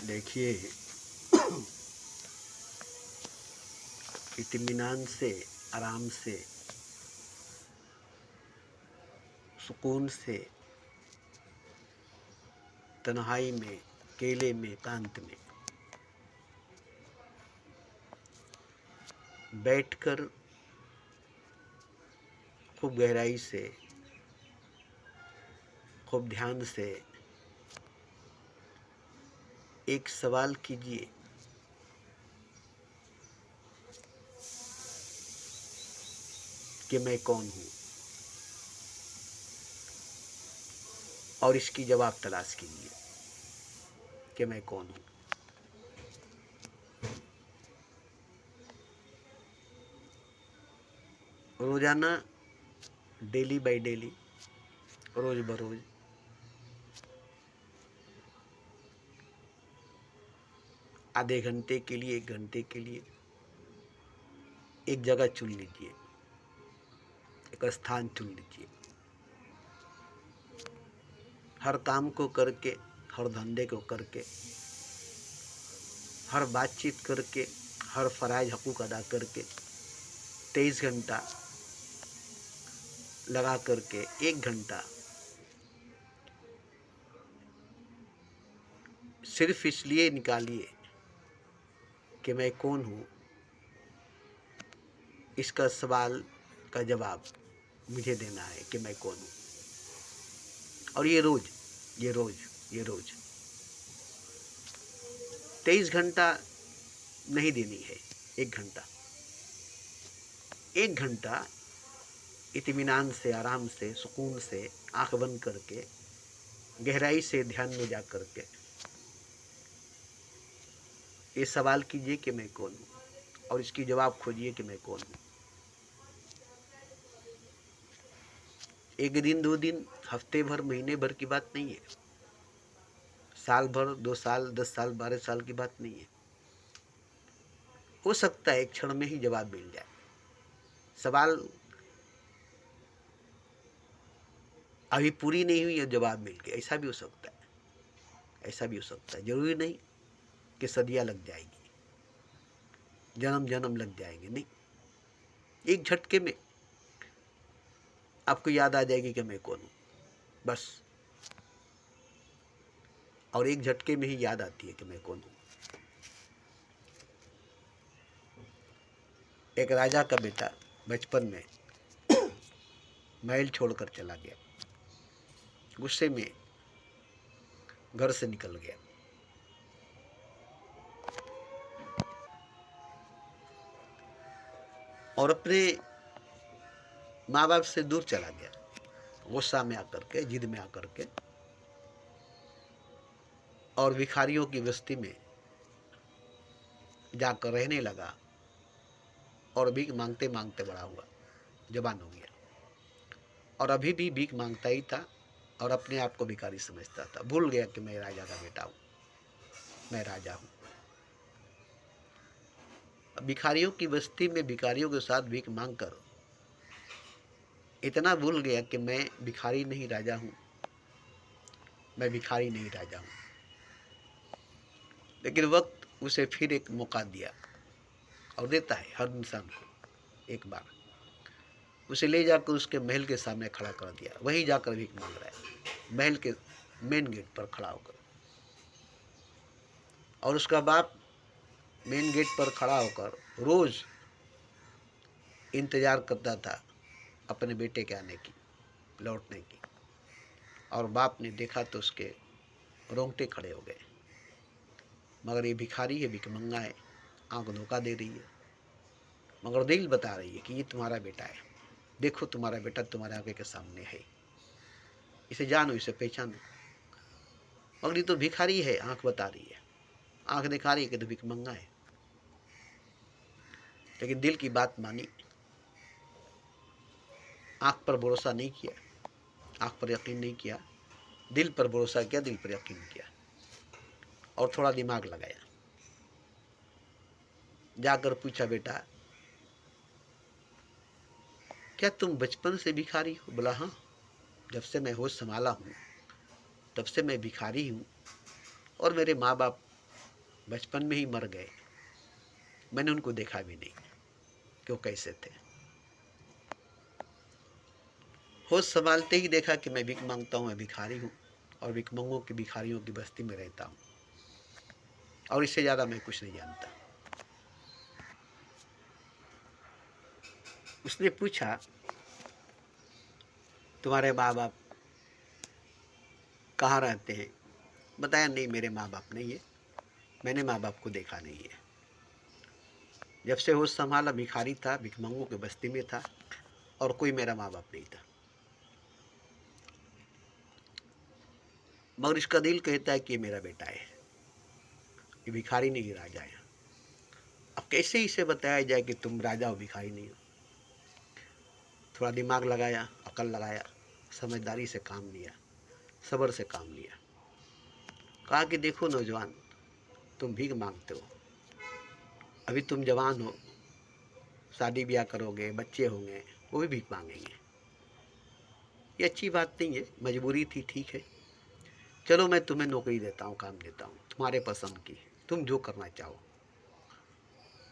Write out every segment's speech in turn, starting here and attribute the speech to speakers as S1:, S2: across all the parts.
S1: देखिए, इत्मीनान से, आराम से, सुकून से, तन्हाई में, अकेले में, एकांत में बैठकर खूब गहराई से, खूब ध्यान से एक सवाल कीजिए कि मैं कौन हूँ, और इसकी जवाब तलाश कीजिए कि मैं कौन हूँ। रोजाना, डेली बाय डेली, रोज बरोज आधे घंटे के लिए, 1 घंटे के लिए एक जगह चुन लीजिए, एक स्थान चुन लीजिए। हर काम को करके, हर धंधे को करके, हर बातचीत करके, हर फराइज हकूक अदा करके 23 घंटा लगा करके 1 घंटा सिर्फ इसलिए निकालिए कि मैं कौन हूँ। इसका सवाल का जवाब मुझे देना है कि मैं कौन हूँ। और ये रोज 23 घंटा नहीं देनी है, 1 घंटा। 1 घंटा इत्मीनान से, आराम से, सुकून से, आंख बंद करके, गहराई से ध्यान में जा करके ये सवाल कीजिए कि मैं कौन हूँ, और इसकी जवाब खोजिए कि मैं कौन हूँ। 1 दिन, 2 दिन, हफ्ते भर, महीने भर की बात नहीं है। साल भर, 2 साल, 10 साल, 12 साल की बात नहीं है। हो सकता है एक क्षण में ही जवाब मिल जाए। सवाल अभी पूरी नहीं हुई और जवाब मिल गया, ऐसा भी हो सकता है। ऐसा भी हो सकता है। जरूरी नहीं कि सदियां लग जाएगी, जन्म जन्म लग जाएंगे, नहीं। एक झटके में आपको याद आ जाएगी कि मैं कौन हूँ, बस। और एक झटके में ही याद आती है कि मैं कौन हूँ। एक राजा का बेटा बचपन में महल छोड़कर चला गया, गुस्से में घर से निकल गया। और अपने माँ बाप से दूर चला गया, गुस्सा में आकर के, जिद में आकर के, और भिखारियों की बस्ती में जाकर रहने लगा। और भीख मांगते मांगते बड़ा हुआ, जवान हो गया, और अभी भी भीख मांगता ही था, और अपने आप को भिखारी समझता था। भूल गया कि मैं राजा का बेटा हूँ, मैं राजा हूँ। भिखारियों की बस्ती में भिखारियों के साथ भीख मांगकर इतना भूल गया कि मैं भिखारी नहीं राजा हूँ, मैं भिखारी नहीं राजा हूँ। लेकिन वक्त उसे फिर एक मौका दिया, और देता है हर इंसान को एक बार। उसे ले जाकर उसके महल के सामने खड़ा कर दिया। वहीं जाकर भीख मांग रहा है, महल के मेन गेट पर खड़ा होकर। और उसका बाप मेन गेट पर खड़ा होकर रोज इंतजार करता था अपने बेटे के आने की, लौटने की। और बाप ने देखा तो उसके रोंगटे खड़े हो गए। मगर ये भिखारी है, भिखमंगा है, आंख धोखा दे रही है, मगर दिल बता रही है कि ये तुम्हारा बेटा है। देखो, तुम्हारा बेटा तुम्हारे आंखें के सामने है, इसे जानो, इसे पहचानो। मगर ये तो भिखारी है, आंख बता रही है, आंख दिखा रही है कि तो भिखमंगा है। लेकिन दिल की बात मानी, आंख पर भरोसा नहीं किया, आंख पर यकीन नहीं किया, दिल पर भरोसा किया, दिल पर यकीन किया, और थोड़ा दिमाग लगाया। जाकर पूछा, बेटा क्या तुम बचपन से भिखारी हो? बोला, हाँ, जब से मैं होश संभाला हूँ तब से मैं भिखारी हूँ, और मेरे माँ बाप बचपन में ही मर गए। मैंने उनको देखा भी नहीं कि वो कैसे थे। होश संभालते ही देखा कि मैं भीख मांगता हूँ, मैं भिखारी हूँ और भिखमंगों की भिखारियों की बस्ती में रहता हूँ और इससे ज़्यादा मैं कुछ नहीं जानता। उसने पूछा, तुम्हारे माँ बाप कहाँ रहते हैं? बताया, नहीं मेरे माँ बाप नहीं है, मैंने माँ बाप को देखा नहीं है। जब से होश संभाला भिखारी था, भिखमंगों की बस्ती में था और कोई मेरा माँ बाप नहीं था। मगर इसका दिल कहता है कि ये मेरा बेटा है, ये भिखारी नहीं राजा है। अब कैसे इसे बताया जाए कि तुम राजा हो, भिखारी नहीं हो? थोड़ा दिमाग लगाया, अकल लगाया, समझदारी से काम लिया, सब्र से काम लिया। कहा कि देखो नौजवान, तुम भीख मांगते हो, अभी तुम जवान हो, शादी ब्याह करोगे, बच्चे होंगे, वो भी भीख मांगेंगे। ये अच्छी बात नहीं है, मजबूरी थी, ठीक है। चलो मैं तुम्हें नौकरी देता हूँ, काम देता हूँ, तुम्हारे पसंद की, तुम जो करना चाहो।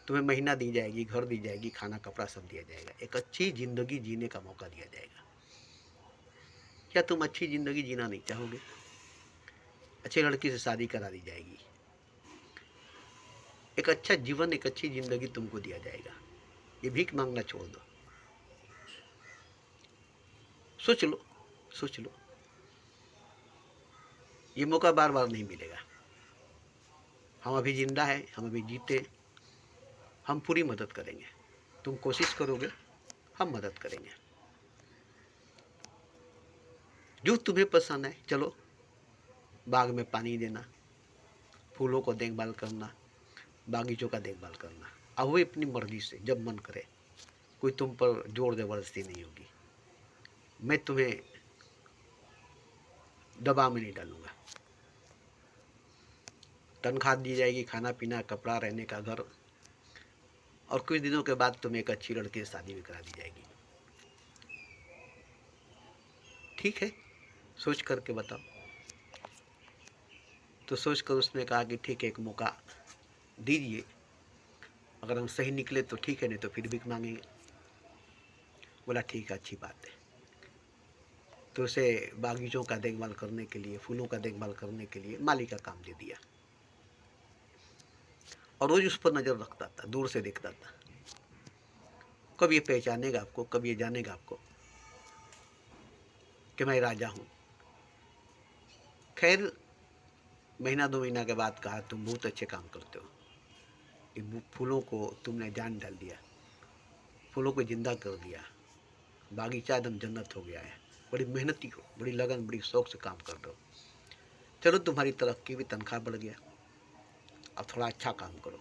S1: तुम्हें महीना दी जाएगी, घर दी जाएगी, खाना कपड़ा सब दिया जाएगा, एक अच्छी ज़िंदगी जीने का मौका दिया जाएगा। क्या तुम अच्छी ज़िंदगी जीना नहीं चाहोगे? अच्छी लड़की से शादी करा दी जाएगी, एक अच्छा जीवन, एक अच्छी ज़िंदगी तुमको दिया जाएगा। ये भीख मांगना छोड़ दो। सोच लो, सोच लो, ये मौका बार बार नहीं मिलेगा। हम अभी जिंदा हैं, हम अभी जीते, हम पूरी मदद करेंगे। तुम कोशिश करोगे, हम मदद करेंगे। जो तुम्हें पसंद है, चलो बाग में पानी देना, फूलों को देखभाल करना, बागीचों का देखभाल करना। अब वो अपनी मर्जी से जब मन करे, कोई तुम पर जोर जबरदस्ती नहीं होगी। मैं तुम्हें दबाव में नहीं डालूंगा। तनख्वाह दी जाएगी, खाना पीना, कपड़ा, रहने का घर, और कुछ दिनों के बाद तुम्हें एक अच्छी लड़की से शादी भी करा दी जाएगी। ठीक है, सोच करके बताओ। तो सोच कर उसने कहा कि ठीक है, एक मौका दीजिए, अगर हम सही निकले तो ठीक है, नहीं तो फिर भीख मांगेंगे। बोला ठीक है, अच्छी बात है। तो उसे बागीचों का देखभाल करने के लिए, फूलों का देखभाल करने के लिए माली का काम दे दिया और रोज उस पर नज़र रखता था, दूर से देखता था, कब ये पहचानेगा आपको, कब ये जानेगा आपको कि मैं राजा हूँ। खैर, महीना 2 महीना के बाद कहा, तुम बहुत अच्छे काम करते हो, ये फूलों को तुमने जान डाल दिया, फूलों को जिंदा कर दिया, बागीचा एकदम जन्नत हो गया है। बड़ी मेहनती हो, बड़ी लगन, बड़ी शौक से काम कर दो। चलो तुम्हारी तरक्की भी, तनख्वाह बढ़ गया, अब थोड़ा अच्छा काम करो,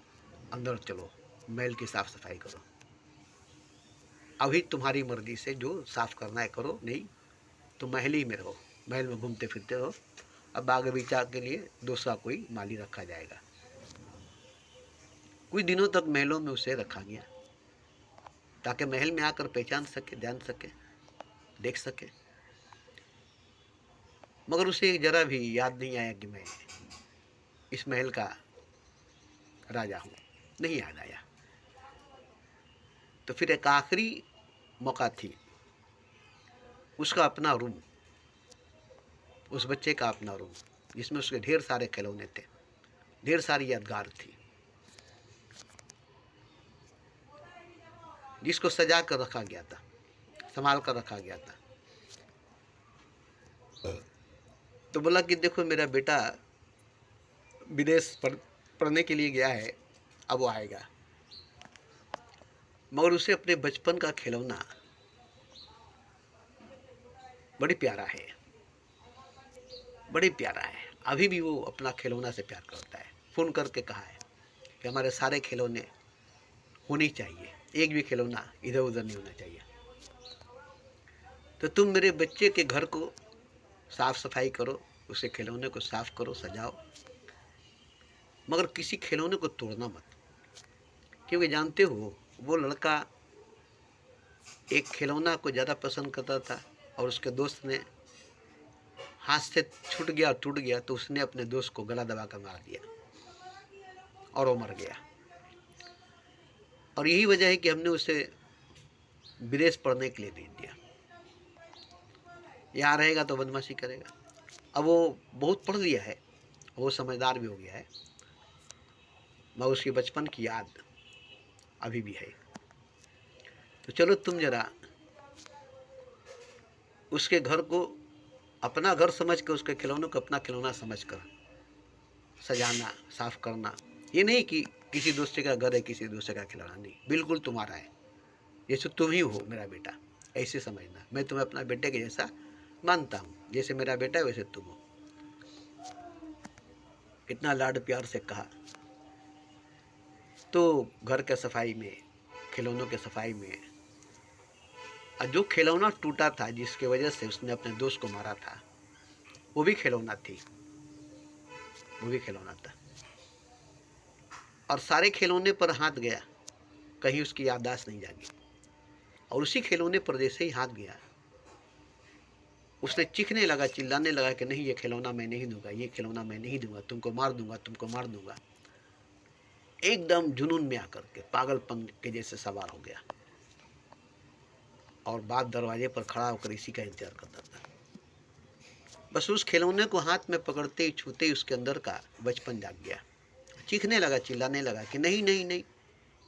S1: अंदर चलो, महल की साफ सफाई करो। अभी तुम्हारी मर्जी से जो साफ करना है करो, नहीं तो महल ही में रहो, महल में घूमते फिरते रहो। अब बाग बगीचा के लिए दूसरा कोई माली रखा जाएगा। कुछ दिनों तक महलों में उसे रखा गया ताकि महल में आकर पहचान सके, जान सके, देख सके। मगर उसे जरा भी याद नहीं आया कि मैं इस महल का राजा हूँ, नहीं याद आया। तो फिर एक आखिरी मौका थी, उसका अपना रूम, उस बच्चे का अपना रूम, जिसमें उसके ढेर सारे खिलौने थे, ढेर सारी यादगार थी, जिसको सजा कर रखा गया था, संभाल कर रखा गया था। तो बोला कि देखो मेरा बेटा विदेश पढ़ने के लिए गया है, अब वो आएगा, मगर उसे अपने बचपन का खिलौना बड़ी प्यारा है, बड़ी प्यारा है। अभी भी वो अपना खिलौना से प्यार करता है। फ़ोन करके कहा है कि हमारे सारे खिलौने होने चाहिए, एक भी खिलौना इधर उधर नहीं होना चाहिए। तो तुम मेरे बच्चे के घर को साफ सफाई करो, उसे खिलौने को साफ करो, सजाओ, मगर किसी खिलौने को तोड़ना मत, क्योंकि जानते हो वो लड़का एक खिलौना को ज़्यादा पसंद करता था और उसके दोस्त ने हाथ से छूट गया, टूट गया, तो उसने अपने दोस्त को गला दबा कर मार दिया। और वो मर गया। और यही वजह है कि हमने उसे विदेश पढ़ने के लिए भेज दिया। यहाँ रहेगा तो बदमाशी करेगा। अब वो बहुत पढ़ लिया है, वो समझदार भी हो गया है, मगर उसकी बचपन की याद अभी भी है। तो चलो तुम जरा उसके घर को अपना घर समझ कर, उसके खिलौनों को अपना खिलौना समझ कर सजाना, साफ करना। ये नहीं कि किसी दूसरे का घर है, किसी दूसरे का खिलौना नहीं, बिल्कुल तुम्हारा है, जैसे तुम ही हो मेरा बेटा, ऐसे समझना। मैं तुम्हें अपना बेटे के जैसा मानता हूँ, जैसे मेरा बेटा है वैसे तुम हो। इतना लाड प्यार से कहा। तो घर के सफाई में, खिलौनों के सफाई में, और जो खिलौना टूटा था जिसके वजह से उसने अपने दोस्त को मारा था, वो भी खिलौना थी, वो भी खिलौना था। और सारे खिलौने पर हाथ गया, कहीं उसकी याददाश्त नहीं जागी। और उसी खिलौने पर जैसे ही हाथ गया, उसने चीखने लगा, चिल्लाने लगा कि नहीं, ये खिलौना मैं नहीं दूंगा, ये खिलौना मैं नहीं दूंगा, तुमको मार दूंगा, तुमको मार दूंगा। एकदम जुनून में आकर के पागलपन के जैसे सवार हो गया। और बाप दरवाजे पर खड़ा होकर इसी का इंतजार करता था। बस उस खिलौने को हाथ में पकड़ते ही, छूते ही उसके अंदर का बचपन जाग गया। चीखने लगा, चिल्लाने लगा कि नहीं नहीं नहीं,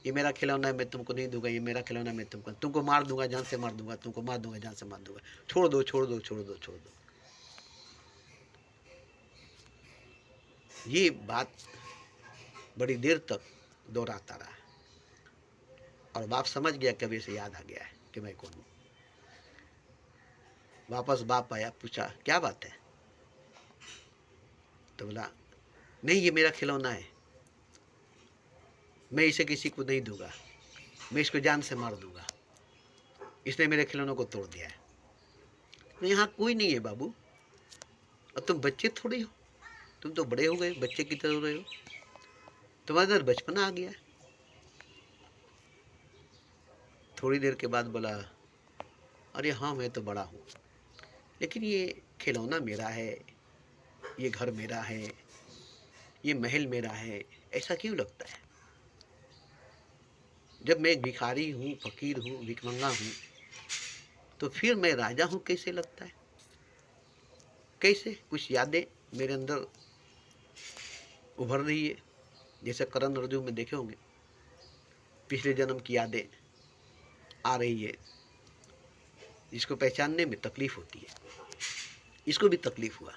S1: ये मेरा खिलौना है, मैं तुमको नहीं दूंगा, ये मेरा खिलौना है, मैं तुमको मार दूंगा, जान से मार दूंगा, तुमको मार दूंगा, जान से मार दूंगा, छोड़ दो छोड़ दो छोड़ दो छोड़ दो। ये बात बड़ी देर तक दोहराता रहा। और बाप समझ गया, कभी से याद आ गया है कि मैं कौन हूँ। वापस बाप आया, पूछा क्या बात है? तो बोला नहीं, ये मेरा खिलौना है, मैं इसे किसी को नहीं दूंगा, मैं इसको जान से मार दूंगा, इसने मेरे खिलौनों को तोड़ दिया है। तो यहाँ कोई नहीं है बाबू, और तुम बच्चे थोड़े हो, तुम तो बड़े हो गए, बच्चे की तरह हो रहे हो, तुम्हारे अंदर बचपना आ गया है। थोड़ी देर के बाद बोला अरे हाँ, मैं तो बड़ा हूँ, लेकिन ये खिलौना मेरा है, ये घर मेरा है, ये महल मेरा है, ऐसा क्यों लगता है? जब मैं एक भिखारी हूँ, फकीर हूँ, भिखमंगा हूँ, तो फिर मैं राजा हूँ कैसे लगता है? कैसे? कुछ यादें मेरे अंदर उभर रही है, जैसे करण अर्जुन में देखे होंगे, पिछले जन्म की यादें आ रही है, जिसको पहचानने में तकलीफ होती है। इसको भी तकलीफ हुआ।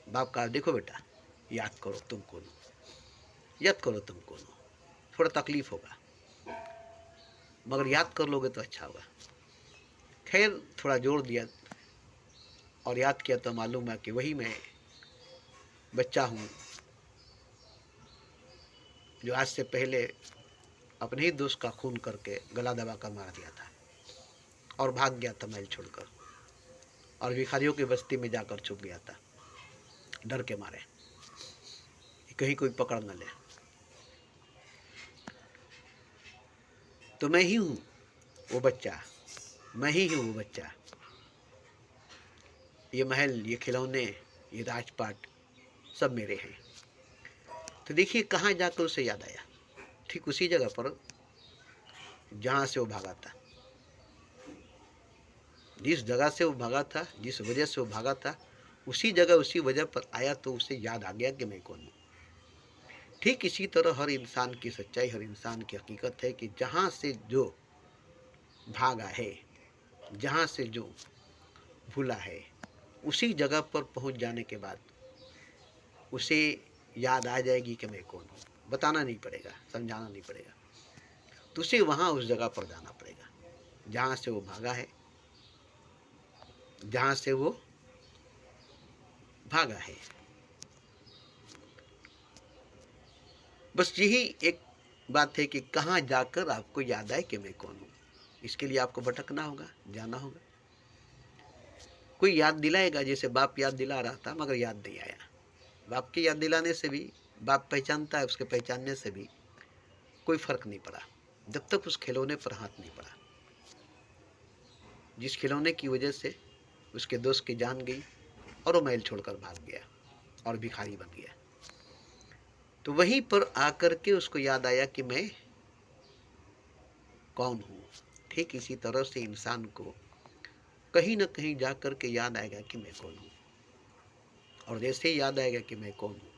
S1: बाप कहा देखो बेटा, याद करो तुम कौन हो, याद करो तुम कौन हो, थोड़ा तकलीफ होगा, मगर याद कर लोगे तो अच्छा होगा। खैर थोड़ा जोर दिया और याद किया तो मालूम है कि वही मैं बच्चा हूँ जो आज से पहले अपने ही दोस्त का खून करके गला दबा कर मार दिया था और भाग गया था महल छोड़कर, और भिखारियों की बस्ती में जाकर छुप गया था डर के मारे कहीं कोई पकड़ न ले। तो मैं ही हूँ वो बच्चा, मैं ही हूँ वो बच्चा। ये महल, ये खिलौने, ये राजपाट सब मेरे हैं। तो देखिए कहाँ जाकर उसे याद आया, ठीक उसी जगह पर जहाँ से वो भागा था, जिस जगह से वो भागा था, जिस वजह से वो भागा था, उसी जगह उसी वजह पर आया तो उसे याद आ गया कि मैं कौन हूँ। ठीक इसी तरह हर इंसान की सच्चाई, हर इंसान की हकीकत है कि जहाँ से जो भागा है, जहाँ से जो भूला है, उसी जगह पर पहुँच जाने के बाद उसे याद आ जाएगी कि मैं कौन हूँ। बताना नहीं पड़ेगा, समझाना नहीं पड़ेगा, तो उसे वहाँ उस जगह पर जाना पड़ेगा जहाँ से वो भागा है, जहाँ से वो भागा है। बस यही एक बात है कि कहाँ जाकर आपको याद आए कि मैं कौन हूँ। इसके लिए आपको भटकना होगा, जाना होगा। कोई याद दिलाएगा, जैसे बाप याद दिला रहा था मगर याद नहीं आया। बाप के याद दिलाने से भी बाप पहचानता है, उसके पहचानने से भी कोई फर्क नहीं पड़ा जब तक उस खिलौने पर हाथ नहीं पड़ा, जिस खिलौने की वजह से उसके दोस्त की जान गई और वो महल छोड़कर भाग गया और भिखारी बन गया। तो वहीं पर आकर के उसको याद आया कि मैं कौन हूँ। ठीक इसी तरह से इंसान को कहीं न कहीं जा कर के याद आएगा कि मैं कौन हूँ, और जैसे ही याद आएगा कि मैं कौन हूँ,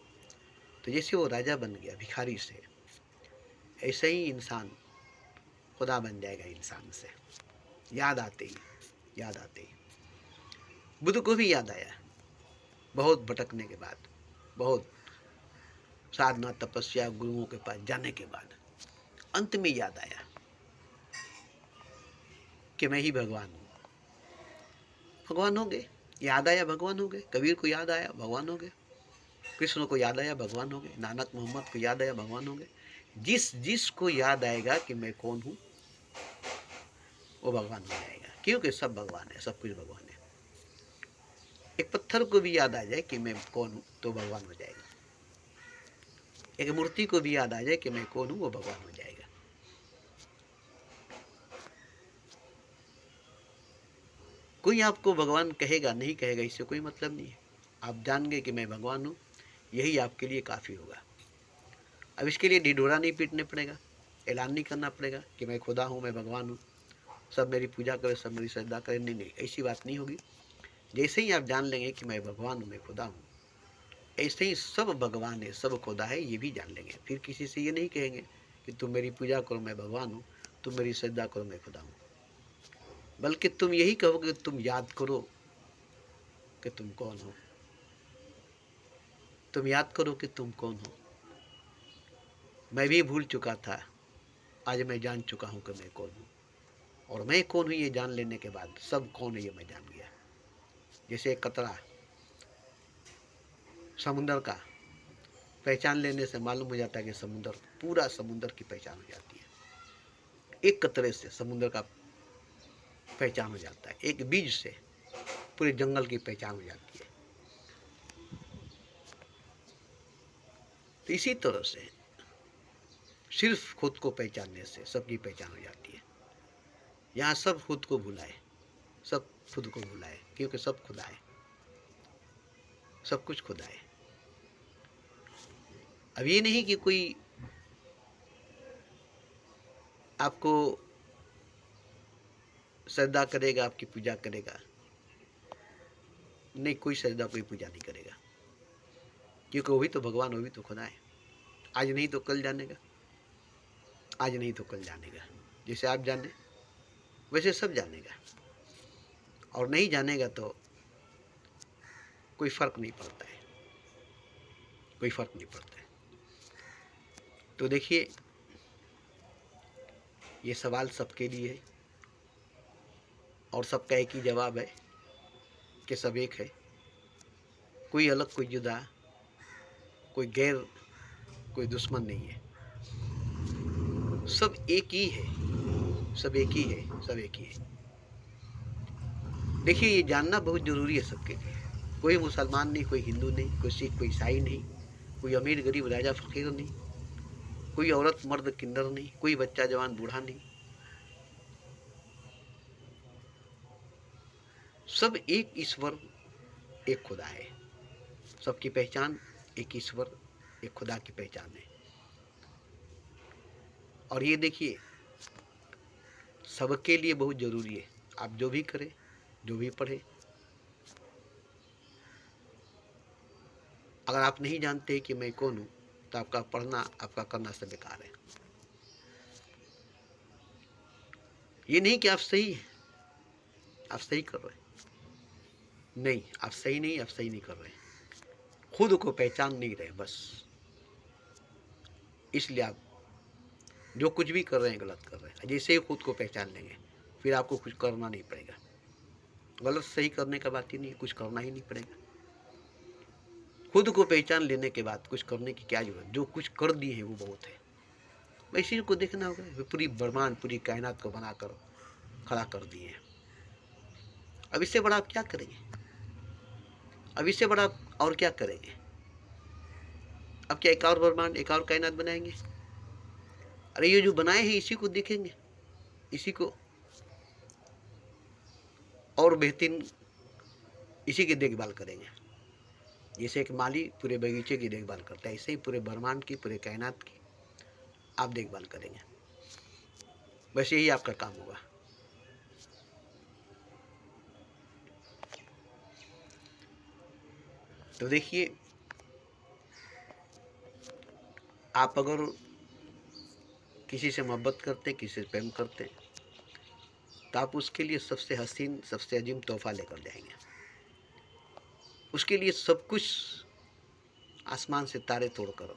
S1: तो जैसे वो राजा बन गया भिखारी से, ऐसे ही इंसान खुदा बन जाएगा इंसान से, याद आते ही, याद आते ही। बुद्ध को भी याद आया, बहुत भटकने के बाद, बहुत साधना तपस्या गुरुओं के पास जाने के बाद अंत में याद आया कि मैं ही भगवान हूँ। भगवान हो गए, याद आया भगवान हो गए। कबीर को याद आया भगवान हो गए, कृष्ण को याद आया भगवान हो गए, नानक मोहम्मद को याद आया भगवान हो गए। जिस जिस को याद आएगा कि मैं कौन हूँ, वो भगवान हो जाएगा, क्योंकि सब भगवान है, सब कुछ भगवान है। एक पत्थर को भी याद आ जाए कि मैं कौन हूँ तो भगवान हो जाएगा। एक मूर्ति को भी याद आ जाए कि मैं कौन हूँ, वो भगवान हो जाएगा। कोई आपको भगवान कहेगा नहीं कहेगा, इससे कोई मतलब नहीं है। आप जान गए कि मैं भगवान हूँ, यही आपके लिए काफ़ी होगा। अब इसके लिए ढिढोरा नहीं पीटने पड़ेगा, ऐलान नहीं करना पड़ेगा कि मैं खुदा हूँ, मैं भगवान हूँ, सब मेरी पूजा करें, सब मेरी श्रद्धा करें। नहीं नहीं, ऐसी बात नहीं होगी। जैसे ही आप जान लेंगे कि मैं भगवान हूँ, मैं खुदा हूँ, ऐसे ही सब भगवान है, सब खुदा है, ये भी जान लेंगे। फिर किसी से ये नहीं कहेंगे कि तुम मेरी पूजा करो, मैं भगवान हूँ, तुम मेरी श्रद्धा करो, मैं खुदा हूँ। बल्कि तुम यही कहोगे, तुम याद करो कि तुम कौन हो, तुम याद करो कि तुम कौन हो। मैं भी भूल चुका था, आज मैं जान चुका हूँ कि मैं कौन हूँ। और मैं कौन हूँ ये जान लेने के बाद सब कौन है ये मैं जान गया। जैसे एक कतरा समुंदर का पहचान लेने से मालूम हो जाता है कि समुंदर, पूरा समुंदर की पहचान हो जाती है। एक कतरे से समुंदर का पहचान हो जाता है, एक बीज से पूरे जंगल की पहचान हो जाती है। तो इसी तरह से सिर्फ खुद को पहचानने से सबकी पहचान हो जाती है। यहाँ सब खुद को भुलाए, सब खुद को भुलाए, क्योंकि सब खुदा है, सब कुछ खुदा है। अब ये नहीं कि कोई आपको श्रद्धा करेगा, आपकी पूजा करेगा। नहीं, कोई श्रद्धा कोई पूजा नहीं करेगा, क्योंकि वो भी तो भगवान, वो भी तो खुदा है। आज नहीं तो कल जानेगा, आज नहीं तो कल जानेगा। जैसे आप जाने वैसे सब जानेगा, और नहीं जानेगा तो कोई फर्क नहीं पड़ता है, कोई फर्क नहीं पड़ता है। तो देखिए, ये सवाल सबके लिए है, और सबका एक ही जवाब है कि सब एक है। कोई अलग, कोई जुदा, कोई गैर, कोई दुश्मन नहीं है। सब एक ही है, सब एक ही है, सब एक ही है। देखिए, ये जानना बहुत ज़रूरी है सबके लिए। कोई मुसलमान नहीं, कोई हिंदू नहीं, कोई सिख, कोई ईसाई नहीं, कोई अमीर गरीब राजा फ़कीर नहीं, कोई औरत मर्द किन्नर नहीं, कोई बच्चा जवान बूढ़ा नहीं। सब एक ईश्वर, एक खुदा है। सबकी पहचान एक ईश्वर, एक खुदा की पहचान है। और ये देखिए, सबके लिए बहुत ज़रूरी है। आप जो भी करें, जो भी पढ़े, अगर आप नहीं जानते कि मैं कौन हूँ, तो आपका पढ़ना, आपका करना सब बेकार है। ये नहीं कि आप सही हैं, आप सही कर रहे हैं, नहीं, आप सही नहीं, आप सही नहीं कर रहे, खुद को पहचान नहीं रहे बस। इसलिए आप जो कुछ भी कर रहे हैं गलत कर रहे हैं। जैसे ही खुद को पहचान लेंगे, फिर आपको कुछ करना नहीं पड़ेगा। गलत सही करने का बात ही नहीं है, कुछ करना ही नहीं पड़ेगा। खुद को पहचान लेने के बाद कुछ करने की क्या जरूरत, जो कुछ कर दिए हैं वो बहुत है। इसी को देखना होगा, पूरी ब्रह्मांड, पूरी कायनात को बनाकर खड़ा कर दिए हैं। अब इससे बड़ा आप क्या करेंगे? अब इससे बड़ा आप और क्या करेंगे? अब क्या एक और ब्रह्मांड, एक और कायनात बनाएंगे? अरे ये जो बनाए हैं इसी को देखेंगे, इसी को और बेहतरीन, इसी की देखभाल करेंगे। जैसे एक माली पूरे बगीचे की देखभाल करता है, ऐसे ही पूरे ब्रह्मांड की, पूरे कायनात की आप देखभाल करेंगे। बस यही आपका काम होगा। तो देखिए, आप अगर किसी से मोहब्बत करते हैं, किसी से प्रेम करते हैं, तो आप उसके लिए सबसे हसीन, सबसे अजीम तोहफा लेकर जाएंगे। उसके लिए सब कुछ आसमान से तारे तोड़कर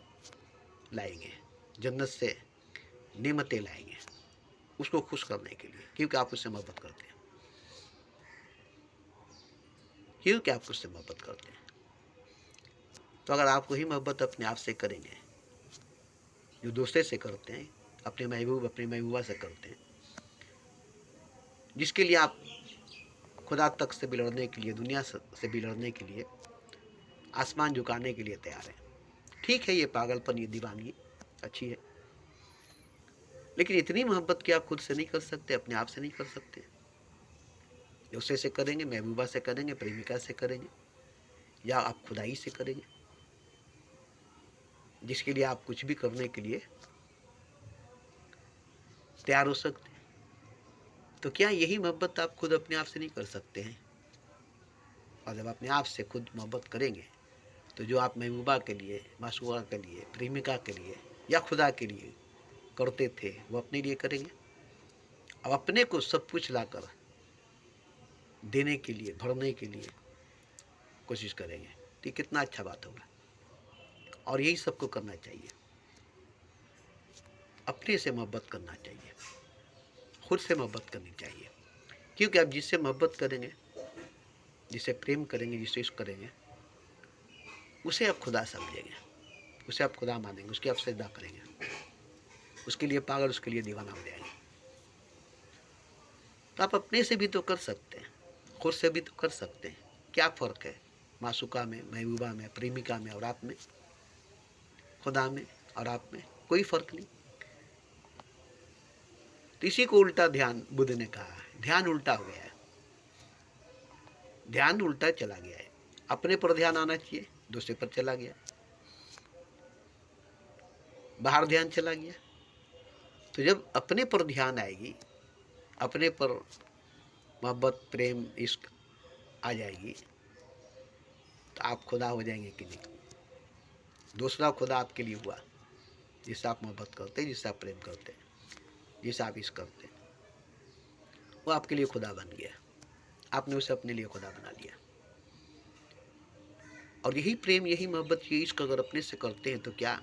S1: लाएंगे, जन्नत से नेमतें लाएंगे, उसको खुश करने के लिए, क्योंकि आप उससे मोहब्बत करते हैं, क्योंकि आप उससे मोहब्बत करते हैं। तो अगर आप वही मोहब्बत अपने आप से करेंगे जो दूसरे से करते हैं, अपने महबूब, अपनी महबूबा से करते हैं, जिसके लिए आप खुदा तक से भी लड़ने के लिए, दुनिया से भी लड़ने के लिए, आसमान झुकाने के लिए तैयार हैं। ठीक है, ये पागलपन, ये दीवानगी अच्छी है, लेकिन इतनी मोहब्बत कि आप खुद से नहीं कर सकते, अपने आप से नहीं कर सकते। दूसरे से करेंगे, महबूबा से करेंगे, प्रेमिका से करेंगे, या आप खुदाई से करेंगे, जिसके लिए आप कुछ भी करने के लिए तैयार हो सकते हैं। तो क्या यही मोहब्बत आप खुद अपने आप से नहीं कर सकते हैं? और जब अपने आप से खुद मोहब्बत करेंगे, तो जो आप महबूबा के लिए, मासूआ के लिए, प्रेमिका के लिए या खुदा के लिए करते थे, वो अपने लिए करेंगे। अब अपने को सब कुछ लाकर देने के लिए, भरने के लिए कोशिश करेंगे, तो कितना अच्छा बात होगा। और यही सबको करना चाहिए, अपने से मोहब्बत करना चाहिए, खुद से मोहब्बत करनी चाहिए। क्योंकि आप जिससे मोहब्बत करेंगे, जिसे प्रेम करेंगे, जिसे इश्क करेंगे, उसे आप खुदा समझेंगे, उसे आप खुदा मानेंगे, उसकी आप सजदा करेंगे, उसके लिए पागल, उसके लिए दीवाना हो जाएंगे। तो आप अपने से भी तो कर सकते हैं, खुद से भी तो कर सकते हैं। क्या फ़र्क है मासूका में, महबूबा में, प्रेमिका में और आप में, खुदा में और आप में? कोई फ़र्क नहीं। तो इसी को उल्टा ध्यान बुद्ध ने कहा है, ध्यान उल्टा हो गया है, ध्यान उल्टा चला गया है। अपने पर ध्यान आना चाहिए, दूसरे पर चला गया, बाहर ध्यान चला गया। तो जब अपने पर ध्यान आएगी, अपने पर मोहब्बत, प्रेम, इश्क आ जाएगी, तो आप खुदा हो जाएंगे कि नहीं? दूसरा खुदा आपके लिए हुआ, जिससे आप मोहब्बत करते हैं, जिससे आप प्रेम करते हैं, जिससे आप इश्क करते हैं, वो आपके लिए खुदा बन गया। आपने उसे अपने लिए खुदा बना लिया। और यही प्रेम, यही मोहब्बत, ये इश्क अगर अपने से करते हैं, तो क्या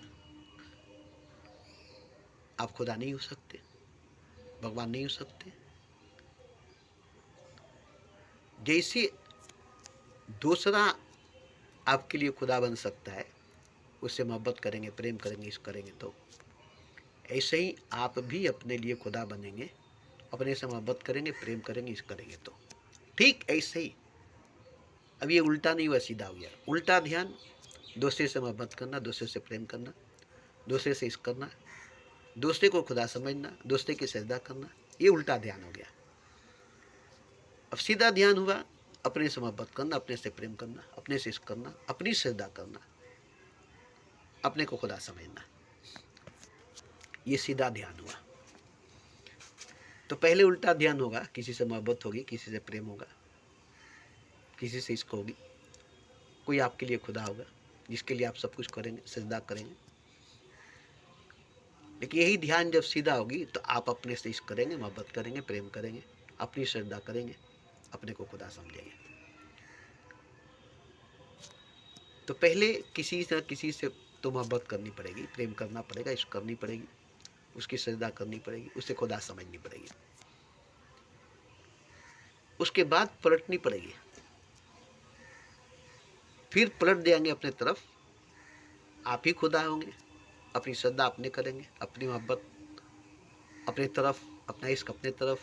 S1: आप खुदा नहीं हो सकते, भगवान नहीं हो सकते? जैसे दूसरा आपके लिए खुदा बन सकता है, उससे मोहब्बत करेंगे, प्रेम करेंगे, इश्क करेंगे, तो ऐसे ही आप भी अपने लिए खुदा बनेंगे, अपने से मोहब्बत करेंगे, प्रेम करेंगे, इश्क करेंगे। तो ठीक ऐसे ही अब ये उल्टा नहीं हुआ, सीधा हो गया। उल्टा ध्यान, दूसरे से मोहब्बत करना, दूसरे से प्रेम करना, दूसरे से इश्क करना, दूसरे को खुदा समझना, दूसरे की सजदा करना, ये उल्टा ध्यान हो गया। अब सीधा ध्यान हुआ, अपने से मोहब्बत करना, अपने से प्रेम करना, अपने से इश्क करना, अपनी सजदा करना, अपने को खुदा समझना, ये सीधा ध्यान हुआ। तो पहले उल्टा ध्यान होगा, किसी से मोहब्बत होगी, किसी से प्रेम होगा, किसी से इश्क होगी, कोई आपके लिए खुदा होगा, जिसके लिए आप सब कुछ करेंगे, सजदा करेंगे। लेकिन यही ध्यान जब सीधा होगी, तो आप अपने से इश्क करेंगे, मोहब्बत करेंगे, प्रेम करेंगे, अपनी श्रद्धा करेंगे, अपने को खुदा समझेंगे। तो पहले किसी न किसी से तो मोहब्बत करनी पड़ेगी, प्रेम करना पड़ेगा, इश्क करनी पड़ेगी, उसकी सजदा करनी पड़ेगी, उसे खुदा समझनी पड़ेगी। उसके बाद पलटनी पड़ेगी, फिर पलट देंगे अपने तरफ, आप ही खुदा होंगे, अपनी श्रद्धा अपने करेंगे, अपनी मोहब्बत अपने तरफ, अपना इश्क अपने तरफ,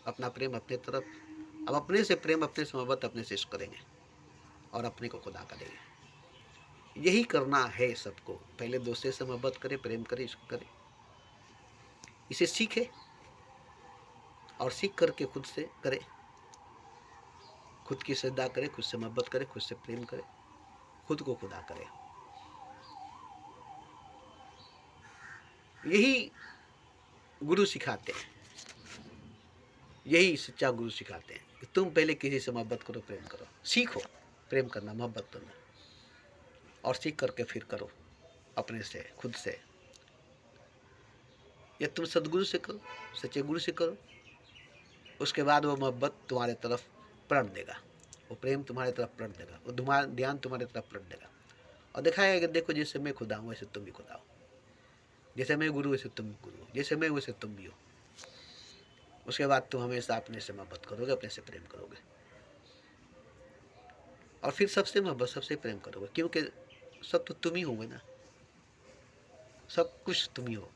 S1: अपना प्रेम अपने तरफ। अब अपने से प्रेम, अपने से मोहब्बत, अपने से इश्क करेंगे और अपने को खुदा करेंगे। यही करना है सबको। पहले दूसरे से मोहब्बत करें, प्रेम करें, इश्क करें, इसे सीखे और सीख करके खुद से करें, खुद की श्रद्धा करें, खुद से मोहब्बत करें, खुद से प्रेम करें, खुद को खुदा करे। यही गुरु सिखाते हैं, यही सच्चा गुरु सिखाते हैं कि तुम पहले किसी से मोहब्बत करो, प्रेम करो, सीखो प्रेम करना, मोहब्बत करना, और सीख करके फिर करो अपने से, खुद से। या तुम सदगुरु से करो, सच्चे गुरु से करो, उसके बाद वो मोहब्बत तुम्हारे तरफ पलट देगा, वो प्रेम तुम्हारे तरफ पलट देगा, वो ध्यान तुम्हारे तरफ पलट देगा और दिखाएगा कि देखो जैसे मैं खुदा हूँ वैसे तुम भी खुदा हो, जैसे मैं गुरु वैसे तुम गुरु हो, जैसे मैं वैसे तुम भी हो। उसके बाद तुम हमेशा अपने से मोहब्बत करोगे, अपने से प्रेम करोगे और फिर सबसे मोहब्बत, सबसे प्रेम करोगे, क्योंकि सब तो तुम ही होगे ना, सब कुछ तुम ही हो।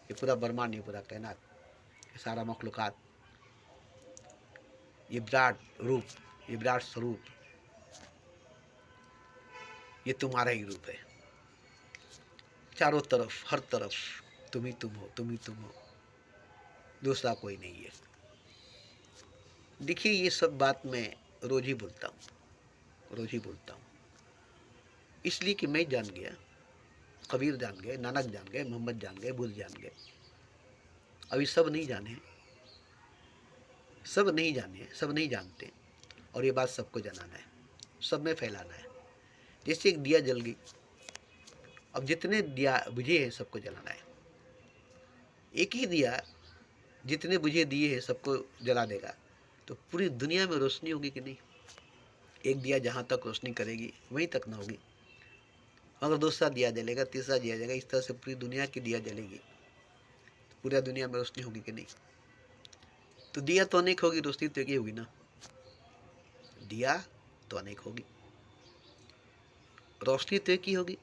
S1: ये पूरा ब्रह्मांड, ये पूरा कायनात, ये सारा मखलूकात, ये विराट रूप, ये विराट स्वरूप, ये तुम्हारा ही रूप है। चारों तरफ, हर तरफ तुम ही तुम हो, तुम ही तुम हो, दूसरा कोई नहीं है। देखिए ये सब बात मैं रोज ही बोलता हूँ, रोज ही बोलता हूँ, इसलिए कि मैं जान गया, कबीर जान गए, नानक जान गए, मोहम्मद जान गए, बुद्ध जान गए। अभी सब नहीं जाने, सब नहीं जाने, सब नहीं जानते, और ये बात सबको जनाना है, सब में फैलाना है। जैसे एक दिया जल गई, अब जितने दिया बुझे हैं सबको जलाना है। एक ही दिया जितने बुझे दिए हैं सबको जला देगा तो पूरी दुनिया में रोशनी होगी कि नहीं? एक दिया जहाँ तक रोशनी करेगी वहीं तक ना होगी, अगर दूसरा दिया जलेगा, तीसरा दिया जलेगा, इस तरह से पूरी दुनिया की दिया जलेगी, तो पूरी दुनिया में रोशनी होगी कि नहीं? तो दिया तो अनेक होगी, रोशनी तो एक ही होगी ना। दिया तो अनेक होगी, रोशनी तो एक ही होगी।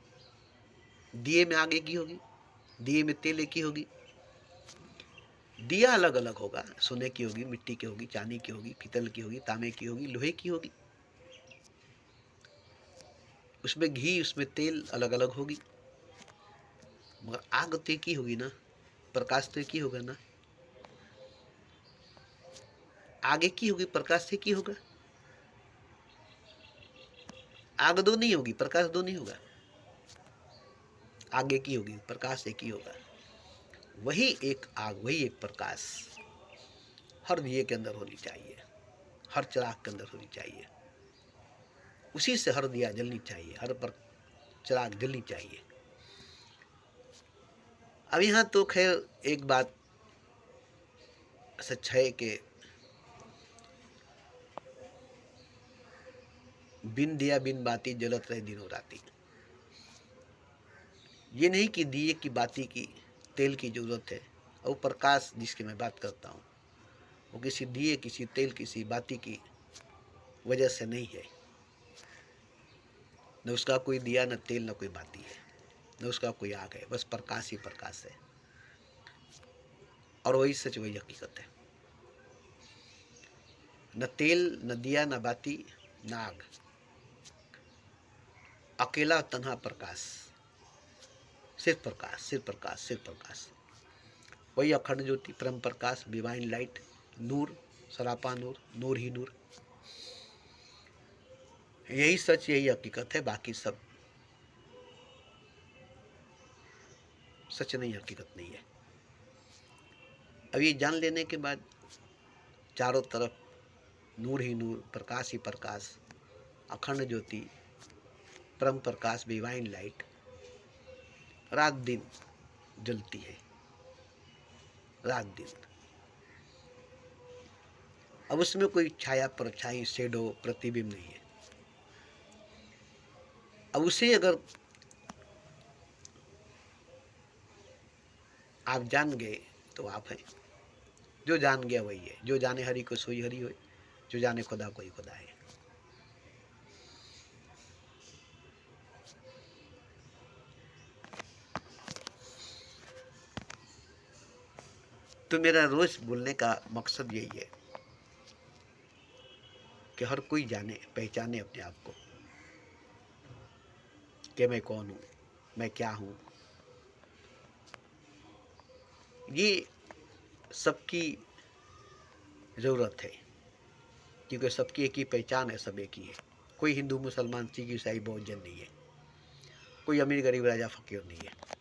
S1: दिए में आग एक ही होगी, दिए में तेल एक ही होगी। दिया अलग अलग होगा, सोने की होगी, मिट्टी की होगी, चांदी की होगी, पीतल की होगी, तांबे की होगी, लोहे की होगी। उसमें घी, उसमें तेल अलग अलग होगी, मगर आग तो एक ही होगी ना, प्रकाश तो एक ही होगा ना। आग एक ही होगी, प्रकाश एक ही होगा। आग दो नहीं होगी, प्रकाश दो नहीं होगा, आग एक ही होगी, प्रकाश एक ही होगा। वही एक आग, वही एक प्रकाश हर दिए के अंदर होनी चाहिए, हर चिराग के अंदर होनी चाहिए, उसी से हर दिया जलनी चाहिए, हर पर चिराग जलनी चाहिए। अब यहाँ तो खैर एक बात सच है कि बिन दिया बिन बाती जलत रहे दिनों राती। ये नहीं कि दिए की बाती की तेल की जरूरत है, और प्रकाश जिसकी मैं बात करता हूँ वो किसी दिए, किसी तेल, किसी बाती की वजह से नहीं है। न उसका कोई दिया, न तेल, न कोई बाती है, न उसका कोई आग है, बस प्रकाश ही प्रकाश है, और वही सच, वही हकीकत है। न तेल, न दिया, न बाती, न आग, अकेला तन्हा प्रकाश, सिर्फ प्रकाश, सिर्फ प्रकाश, सिर्फ प्रकाश, वही अखंड ज्योति, परम प्रकाश, डिवाइन लाइट, नूर, सरापा नूर, नूर ही नूर। यही सच, यही हकीकत है, बाकी सब सच नहीं, हकीकत नहीं है। अब ये जान लेने के बाद चारों तरफ नूर ही नूर, प्रकाश ही प्रकाश, अखंड ज्योति, परम प्रकाश, डिवाइन लाइट रात दिन जलती है, रात दिन। अब उसमें कोई छाया, परछाई, शेडो, प्रतिबिंब नहीं है। अब उसे अगर आप जान गए तो आप हैं, जो जान गया वही है, जो जाने हरि को सोई हरि हो, जो जाने खुदा कोई खुदा है। तो मेरा रोज बोलने का मकसद यही है कि हर कोई जाने, पहचाने अपने आप को कि मैं कौन हूँ, मैं क्या हूँ। ये सबकी ज़रूरत है, क्योंकि सबकी एक ही पहचान है, सब एक ही है, कोई हिंदू मुसलमान सिख ईसाई बौद्ध जैन नहीं है, कोई अमीर गरीब राजा फकीर नहीं है।